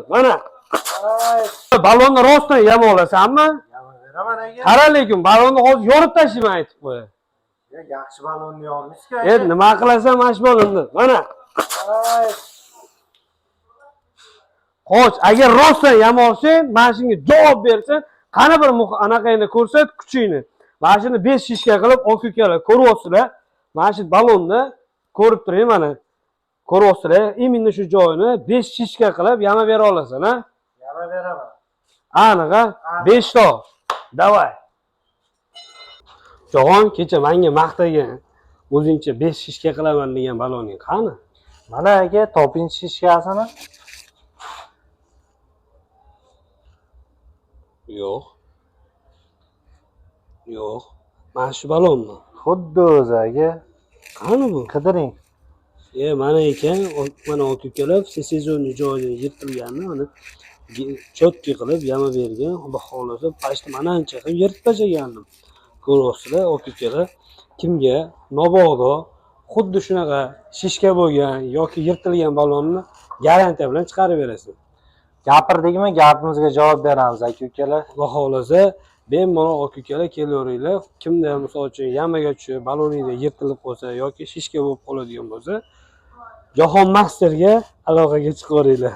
Mana Ay, balonni rostdan yama olasanmi? yavaraman aka. Qara lekin balonni hozir yorib tashlayman aytib qo'y. Ya yaxshi balonni yormisiz-ku Endi nima qilasan mana shu balonni? Mana. Ay, Xo'sh, agar rostdan yama olsang, mana shunga javob bersin, qani bir anaqangni ko'rsat, kuchingni. Mana shuni 5 shishka qilib aka-ukalar ko'ryapsizlar. Mana shu balonni ko'rib turing mana. Ko'ryapsizlar, именно shu joyini 5 shishka qilib yama bera olasan, ha? yavaraman. Aniq, ha? 5 ta. Davay. Jog'on kecha menga maqtagan. O'zingcha 5 shishka qilaman degan baloning qani? Mana aka, toping shishkasini. Yo'q. Yo'q. Mana shu balonmi? Xuddi o'zi aka. Qani bu? Qidiring. Mana ekan, mana aka-ukalar sezonni joyidan yirtilganini mana chotki qilib yama bergan. Xudo xolasa, pashti mana ancha qilib yirtib tashlagandim. Ko'ryapsizlar, aka-ukalar kimga mabodo xuddi shunaqa shishka bo'lgan yoki yirtilgan balonni garantiya bilan chiqarib berasan. Gapirdikmi, gapimizga javob beramiz aka-ukalar. Xudo xolasa, bemalol aka-ukalar kelaveringlar. Kimda misol uchun yamaga tushib, baloningda yirtilib qolsa yoki shishka bo'lib qoladigan bo'lsa, Jahon Masterga aloqaga chiqaveringlar.